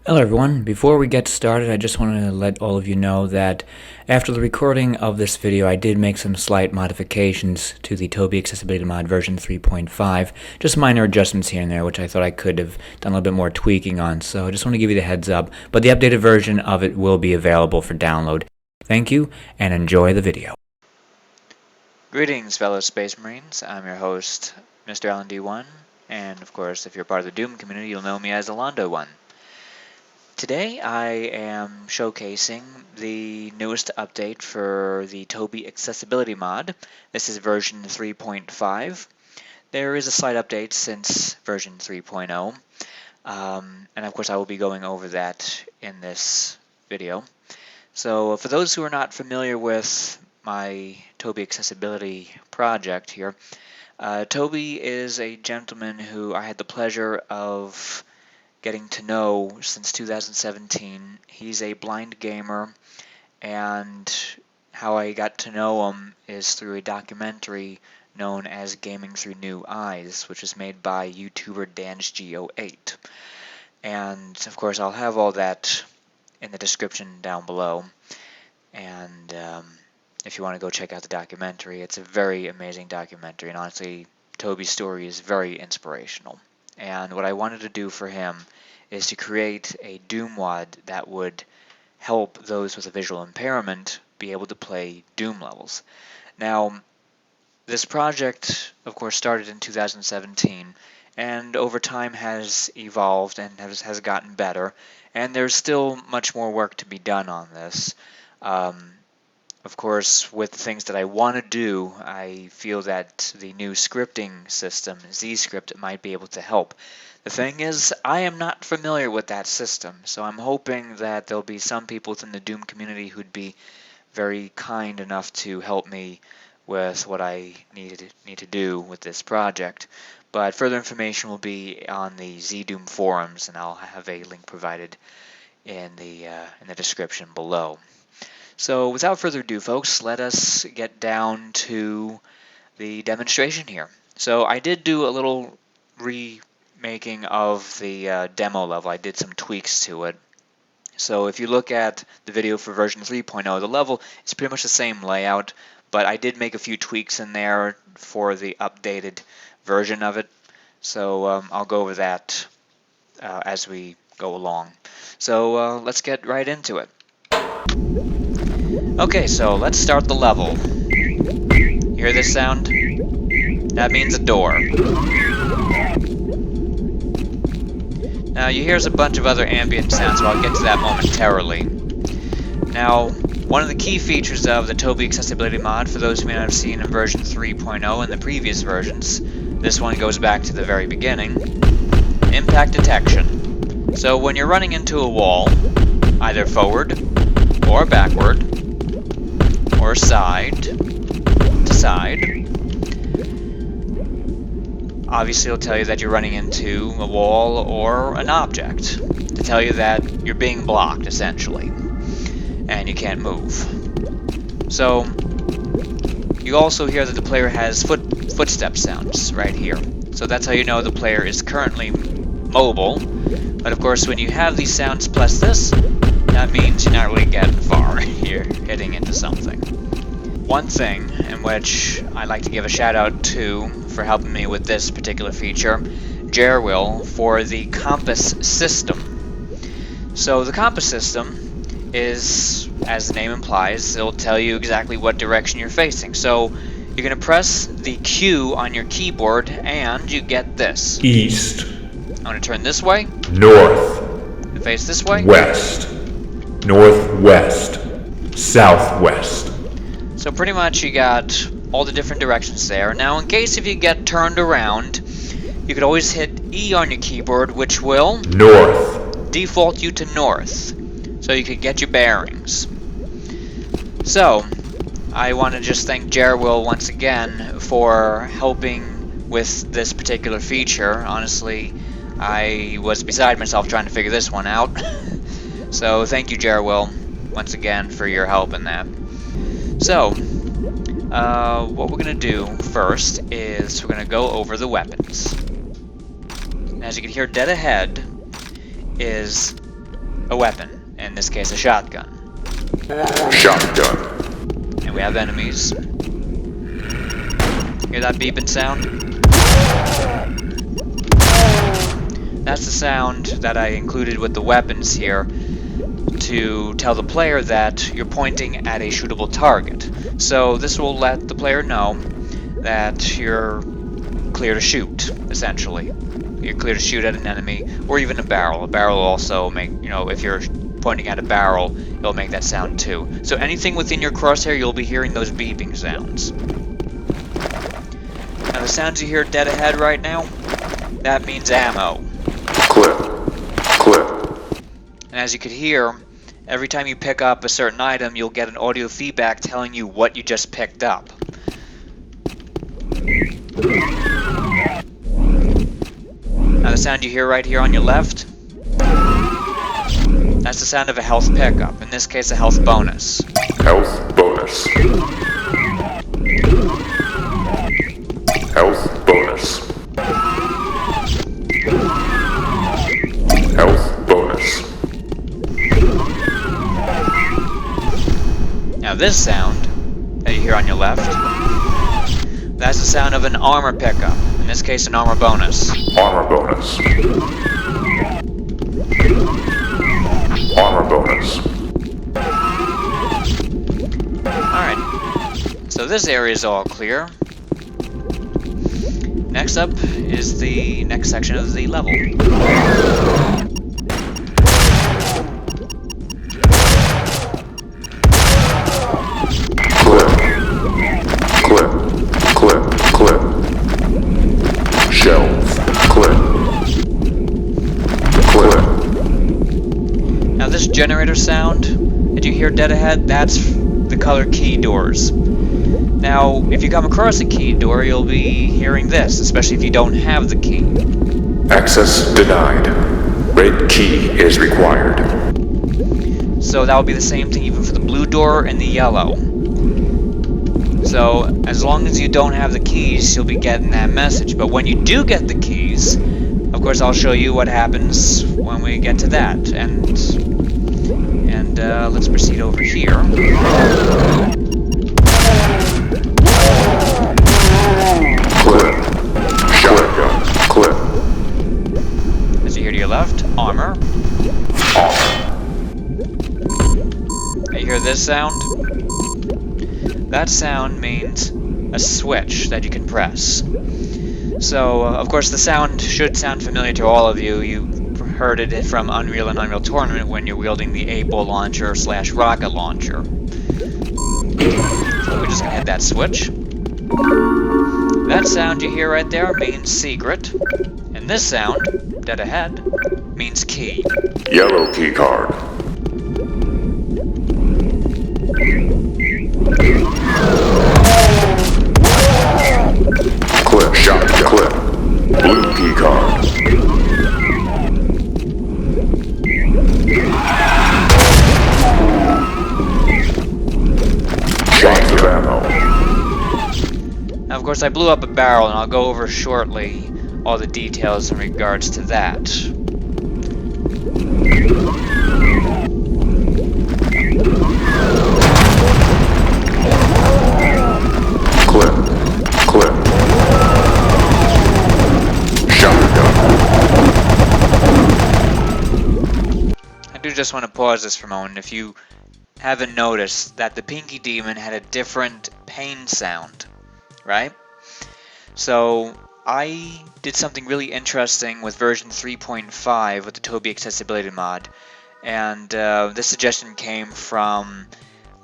Hello everyone, before we get started I just wanted to let all of you know that after the recording of this video I did make some slight modifications to the Toby Accessibility Mod version 3.5, just minor adjustments here and there which I thought I could have done a little bit more tweaking on, so I just want to give you the heads up, but the updated version of it will be available for download. Thank you and enjoy the video. Greetings fellow Space Marines, I'm your host Mr. Alan D1, and of course if you're part of the Doom community you'll know me as Alondo1. Today I am showcasing the newest update for the Toby Accessibility Mod. This is version 3.5. There is a slight update since version 3.0, and of course I will be going over that in this video. So for those who are not familiar with my Toby Accessibility project here, Toby is a gentleman who I had the pleasure of getting to know since 2017. He's a blind gamer, and how I got to know him is through a documentary known as Gaming Through New Eyes, which is made by YouTuber DansGeo8. And of course I'll have all that in the description down below, and if you want to go check out the documentary, it's a very amazing documentary, and honestly Toby's story is very inspirational. And what I wanted to do for him is to create a Doom mod that would help those with a visual impairment be able to play Doom levels. Now, this project, of course, started in 2017, and over time has evolved and has gotten better, and there's still much more work to be done on this. Of course, with the things that I want to do, I feel that the new scripting system, ZScript, might be able to help. The thing is, I am not familiar with that system, so I'm hoping that there'll be some people within the Doom community who'd be very kind enough to help me with what I need to do with this project. But further information will be on the ZDoom forums, and I'll have a link provided in the description below. So without further ado, folks, let us get down to the demonstration here. So I did do a little remaking of the demo level. I did some tweaks to it. So if you look at the video for version 3.0, the level is pretty much the same layout, but I did make a few tweaks in there for the updated version of it. So I'll go over that as we go along. So let's get right into it. Okay, so let's start the level. Hear this sound? That means a door. Now you hear a bunch of other ambient sounds, so I'll get to that momentarily. Now, one of the key features of the Toby Accessibility Mod, for those who may not have seen in version 3.0 and the previous versions, this one goes back to the very beginning, impact detection. So when you're running into a wall, either forward or backward, or side to side, obviously it'll tell you that you're running into a wall or an object, to tell you that you're being blocked, essentially, and you can't move. So you also hear that the player has footstep sounds right here. So that's how you know the player is currently mobile. But of course, when you have these sounds plus this, that means you're not really getting far. You're hitting into something. One thing in which I like to give a shout out to for helping me with this particular feature, Jerwill, for the compass system. So the compass system is, as the name implies, it'll tell you exactly what direction you're facing. So you're going to press the Q on your keyboard and you get this. East. I'm going to turn this way. North. Face this way. West. Northwest. Southwest. So pretty much you got all the different directions there. Now in case if you get turned around, you could always hit E on your keyboard, which will North. default you to north, so you could get your bearings. So I want to just thank Jerwill once again for helping with this particular feature. Honestly, I was beside myself trying to figure this one out. So thank you, Jerwill, once again for your help in that. So what we're going to do first is we're going to go over the weapons. As you can hear, dead ahead is a weapon, in this case a shotgun. Shotgun. And we have enemies. Hear that beeping sound? That's the sound that I included with the weapons here to tell the player that you're pointing at a shootable target. So this will let the player know that you're clear to shoot, essentially. You're clear to shoot at an enemy, or even a barrel. A barrel will also make, if you're pointing at a barrel, it'll make that sound too. So anything within your crosshair, you'll be hearing those beeping sounds. Now the sounds you hear dead ahead right now, that means ammo. Clip. Clip. And as you could hear, every time you pick up a certain item, you'll get an audio feedback telling you what you just picked up. Now the sound you hear right here on your left, that's the sound of a health pickup, in this case a health bonus. Health bonus. Health bonus. Health bonus. Now this sound that you hear on your left, that's the sound of an armor pickup, in this case an armor bonus. Armor bonus. Armor bonus. Alright, so this area is all clear. Next up is the next section of the level. Clip. Clip. Clip. Clip. Shelves. Clip. Clip. Now this generator sound that you hear dead ahead, that's the color key doors. Now, if you come across a key door, you'll be hearing this, especially if you don't have the key. Access denied. Red key is required. So that will be the same thing even for the blue door and the yellow. So, as long as you don't have the keys, you'll be getting that message. But when you do get the keys, of course I'll show you what happens when we get to that. And let's proceed over here. Clip. Shotgun. Clip. As you hear to your left, armor. Armor. You hear this sound? That sound means a switch that you can press. So, of course, the sound should sound familiar to all of you. You heard it from Unreal and Unreal Tournament when you're wielding the 8-ball launcher / rocket launcher. So we're just gonna hit that switch. That sound you hear right there means secret. And this sound, dead ahead, means key. Yellow key card. Clip. Shotgun. Clip. Blue key card. Shots of ammo. Now, of course, I blew up a barrel, and I'll go over shortly all the details in regards to that. Clip. Clip. Shotgun. I do just want to pause this for a moment. If you haven't noticed that the Pinky Demon had a different pain sound, right? So I did something really interesting with version 3.5 with the Toby Accessibility Mod, and this suggestion came from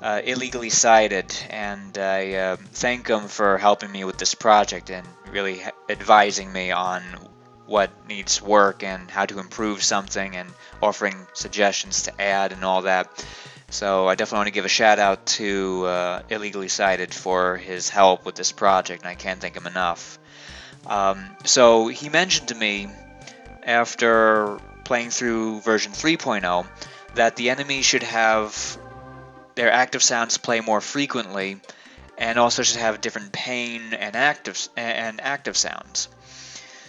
Illegally Cited, and I thank him for helping me with this project and really advising me on what needs work and how to improve something and offering suggestions to add and all that. So I definitely want to give a shout out to Illegally Cited for his help with this project, and I can't thank him enough. So he mentioned to me after playing through version 3.0 that the enemies should have their active sounds play more frequently, and also should have different pain and active sounds.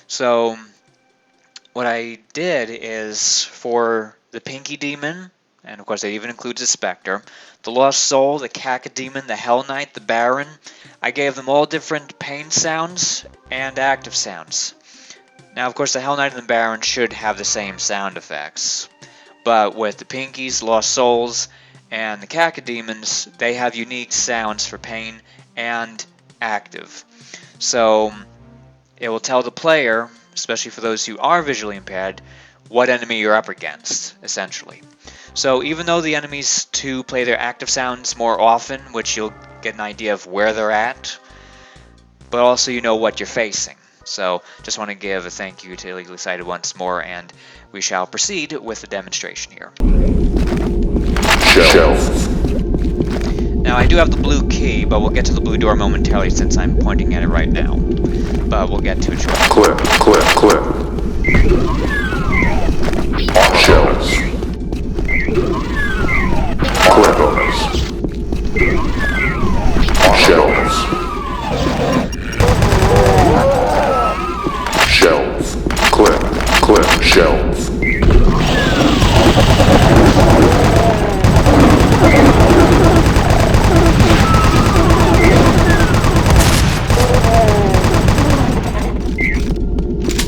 So what I did is, for the Pinky Demon, and of course that even includes the Spectre, the Lost Soul, the Cacodemon, the Hell Knight, the Baron. I gave them all different pain sounds and active sounds. Now, of course, the Hell Knight and the Baron should have the same sound effects, but with the Pinkies, Lost Souls, and the Cacodemons, they have unique sounds for pain and active. So it will tell the player, especially for those who are visually impaired, what enemy you're up against, essentially. So even though the enemies to play their active sounds more often, which you'll get an idea of where they're at, but also you know what you're facing. So just want to give a thank you to Illegally Sighted once more, and we shall proceed with the demonstration here. Shelf. Now I do have the blue key, but we'll get to the blue door momentarily since I'm pointing at it right now. But we'll get to it shortly. Clip, clip, clip. On shelves. Clip bonus. On shelves. Shelves. Clip, clip, shelves.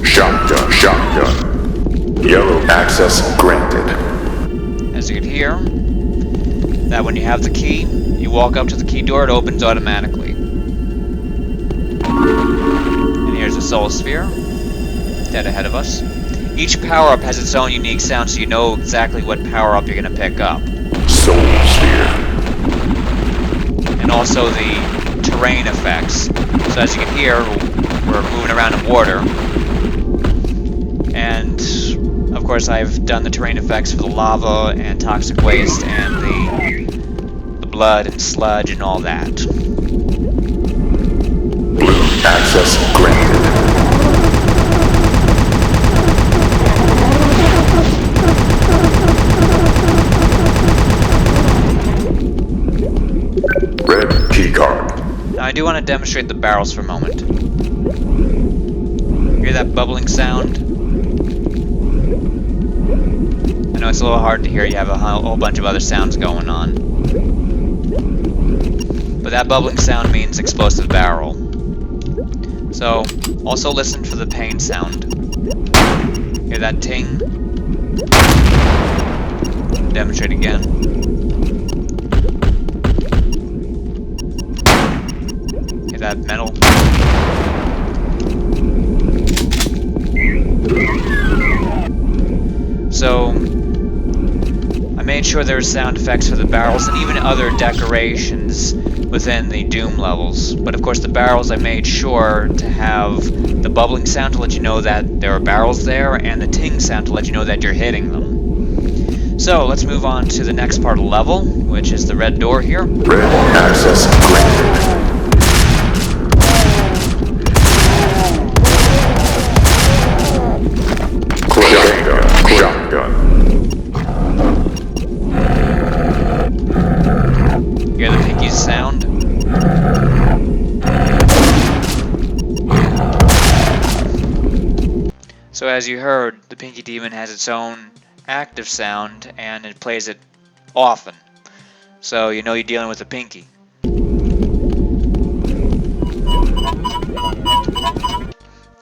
Shotgun, shotgun. Yellow access granted. As you can hear, that when you have the key, you walk up to the key door, it opens automatically. And here's the Soul Sphere, dead ahead of us. Each power-up has its own unique sound, so you know exactly what power-up you're going to pick up. Soul Sphere. And also the terrain effects. So as you can hear, we're moving around in water. And of course I've done the terrain effects for the lava and toxic waste and the blood and sludge and all that. Blue access granted. Red keycard. Now I do want to demonstrate the barrels for a moment. Hear that bubbling sound? I know it's a little hard to hear, you have a whole bunch of other sounds going on. But that bubbling sound means explosive barrel. So, also listen for the pain sound. Hear that ting? Demonstrate again. Hear that metal? So, I made sure there were sound effects for the barrels and even other decorations within the Doom levels. But of course the barrels I made sure to have the bubbling sound to let you know that there are barrels there, and the ting sound to let you know that you're hitting them. So let's move on to the next part of the level, which is the red door here. Red access granted. Shotgun. Hear the pinky's sound? So as you heard, the Pinky Demon has its own active sound and it plays it often. So you know you're dealing with a Pinky.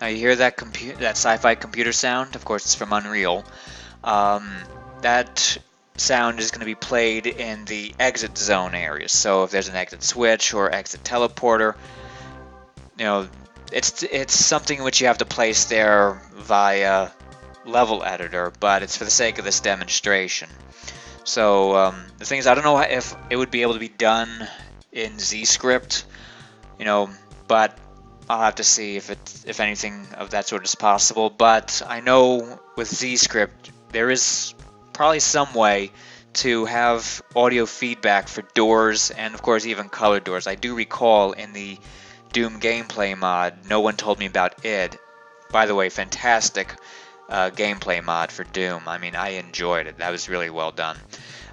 Now you hear that sci-fi computer sound? Of course it's from Unreal. That sound is going to be played in the exit zone areas. So if there's an exit switch or exit teleporter, you know, it's something which you have to place there via level editor, but it's for the sake of this demonstration. So the thing is, I don't know if it would be able to be done in ZScript, you know, but I'll have to see if anything of that sort is possible. But I know with ZScript there is probably some way to have audio feedback for doors and of course even color doors. I do recall in the Doom gameplay mod, no one told me about it. By the way, fantastic gameplay mod for Doom. I mean, I enjoyed it. That was really well done.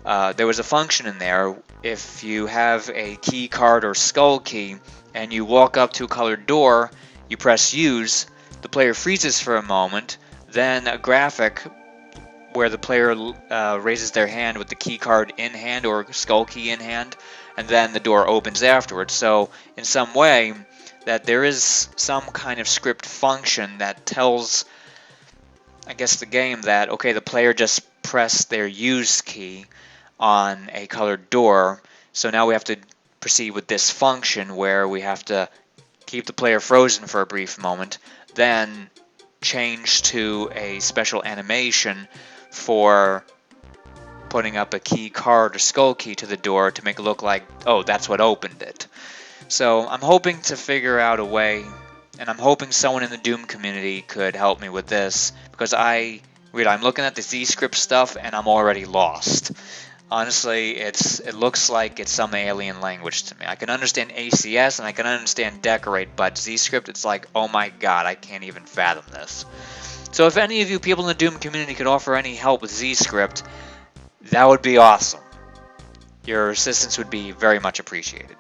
There was a function in there, if you have a key card or skull key and you walk up to a colored door, you press use, the player freezes for a moment, then a graphic where the player raises their hand with the key card in hand or skull key in hand, and then the door opens afterwards. So in some way that there is some kind of script function that tells, I guess, the game that, okay, the player just pressed their use key on a colored door, so now we have to proceed with this function where we have to keep the player frozen for a brief moment, then change to a special animation for putting up a key card or skull key to the door to make it look like, oh, that's what opened it. So I'm hoping to figure out a way, and I'm hoping someone in the Doom community could help me with this, because I'm looking at the Z-script stuff and I'm already lost. Honestly, it looks like it's some alien language to me. I can understand ACS and I can understand decorate, but Z-script, it's like, oh my god, I can't even fathom this. So if any of you people in the Doom community could offer any help with Z-script, that would be awesome. Your assistance would be very much appreciated.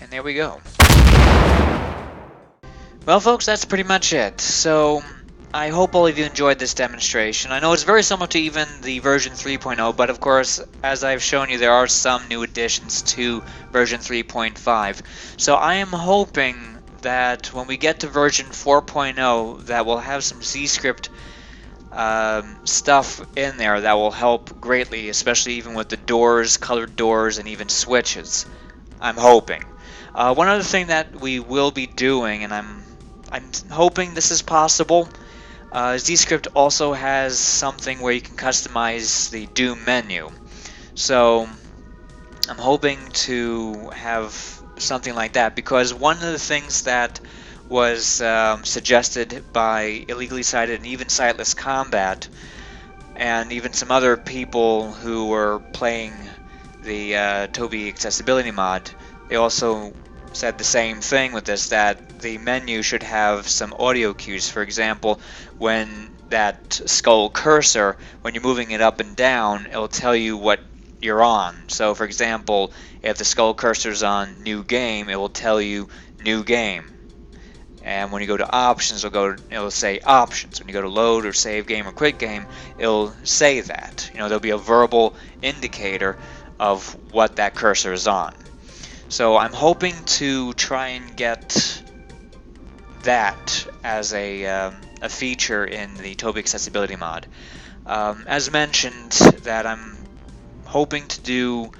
And there we go. Well, folks, that's pretty much it. So I hope all of you enjoyed this demonstration. I know it's very similar to even the version 3.0, but of course, as I've shown you, there are some new additions to version 3.5. So I am hoping that when we get to version 4.0, that we'll have some Z-script stuff in there that will help greatly, especially even with the doors, colored doors, and even switches. I'm hoping. One other thing that we will be doing, and I'm hoping this is possible, Z-script also has something where you can customize the Doom menu. So I'm hoping to have something like that, because one of the things that was suggested by Illegally Sighted and even Sightless Combat, and even some other people who were playing the Toby Accessibility Mod, they also said the same thing with this, that the menu should have some audio cues. For example, when that skull cursor, when you're moving it up and down, it'll tell you what you're on. So for example, if the skull cursor's on New Game, it will tell you New Game. And when you go to Options, it'll say Options. When you go to Load or Save Game or Quit Game, it'll say that. You know, there'll be a verbal indicator of what that cursor is on. So I'm hoping to try and get that as a feature in the Toby Accessibility Mod. As mentioned, that I'm hoping to do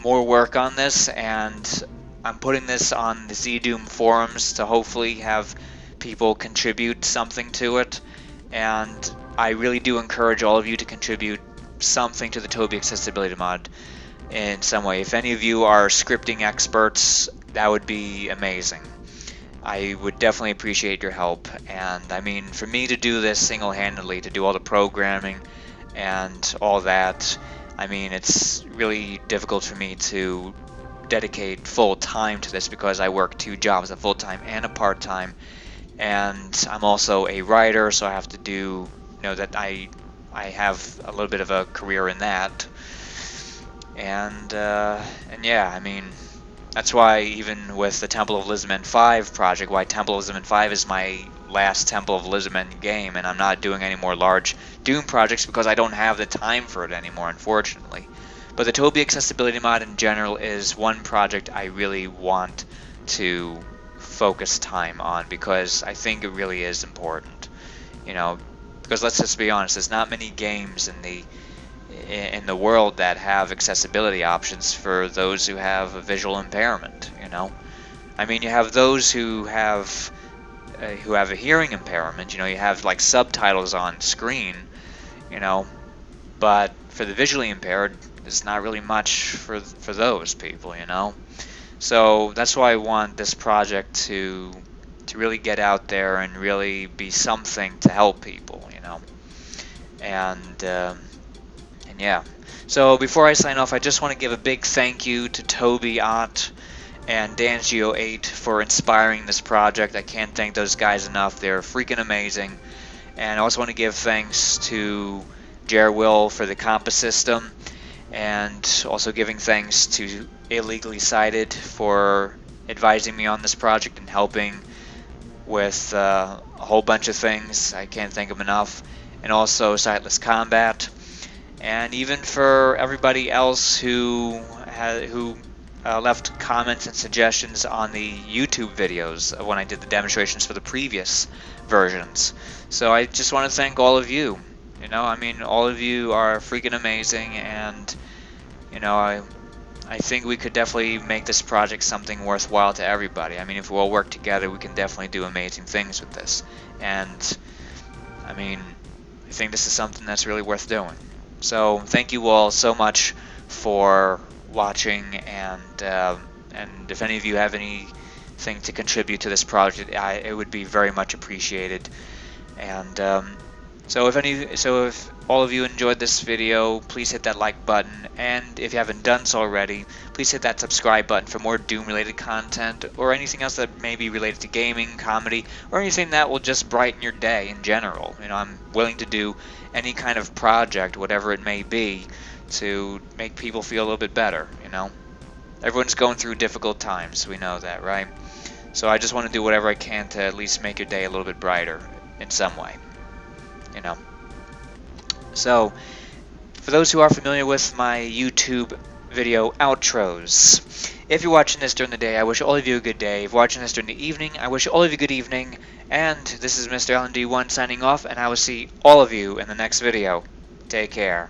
more work on this, and I'm putting this on the ZDoom forums to hopefully have people contribute something to it. And I really do encourage all of you to contribute something to the Toby Accessibility Mod in some way. If any of you are scripting experts, that would be amazing. I would definitely appreciate your help. And I mean, for me to do this single-handedly, to do all the programming and all that, I mean, it's really difficult for me to dedicate full time to this, because I work 2 jobs, a full-time and a part-time, and I'm also a writer, so I have to do, that I have a little bit of a career in that. And yeah, I mean, that's why even with the Temple of Lizardmen 5 project, why Temple of Lizardmen 5 is my last Temple of Lizardmen game, and I'm not doing any more large Doom projects because I don't have the time for it anymore, unfortunately. But the Toby Accessibility Mod in general is one project I really want to focus time on, because I think it really is important. Because let's just be honest, there's not many games in the world that have accessibility options for those who have a visual impairment. I mean, you have those who have a hearing impairment. You have like subtitles on screen. But for the visually impaired, there's not really much for those people. So that's why I want this project to really get out there and really be something to help people. And yeah. So before I sign off, I just want to give a big thank you to Toby Ott and DanGeo8 for inspiring this project. I can't thank those guys enough. They're freaking amazing. And I also want to give thanks to Will for the compass system, and also giving thanks to Illegally Sighted for advising me on this project and helping with a whole bunch of things. I can't think of enough. And also Sightless Combat. And even for everybody else who left comments and suggestions on the YouTube videos of when I did the demonstrations for the previous versions. So I just want to thank all of you. You know, I mean, all of you are freaking amazing, and you know, I think we could definitely make this project something worthwhile to everybody. I mean, if we all work together, we can definitely do amazing things with this. And I mean, I think this is something that's really worth doing. So thank you all so much for watching, and if any of you have anything to contribute to this project, it would be very much appreciated. And so if all of you enjoyed this video, please hit that like button, and if you haven't done so already, please hit that subscribe button for more Doom related content, or anything else that may be related to gaming, comedy, or anything that will just brighten your day in general. You know, I'm willing to do any kind of project, whatever it may be, to make people feel a little bit better. You know, everyone's going through difficult times, we know that, right? So I just want to do whatever I can to at least make your day a little bit brighter in some way, you know. So for those who are familiar with my YouTube video outros, if you're watching this during the day, I wish all of you a good day. If you're watching this during the evening, I wish all of you a good evening. And this is Mr. LND1 signing off, and I will see all of you in the next video. Take care.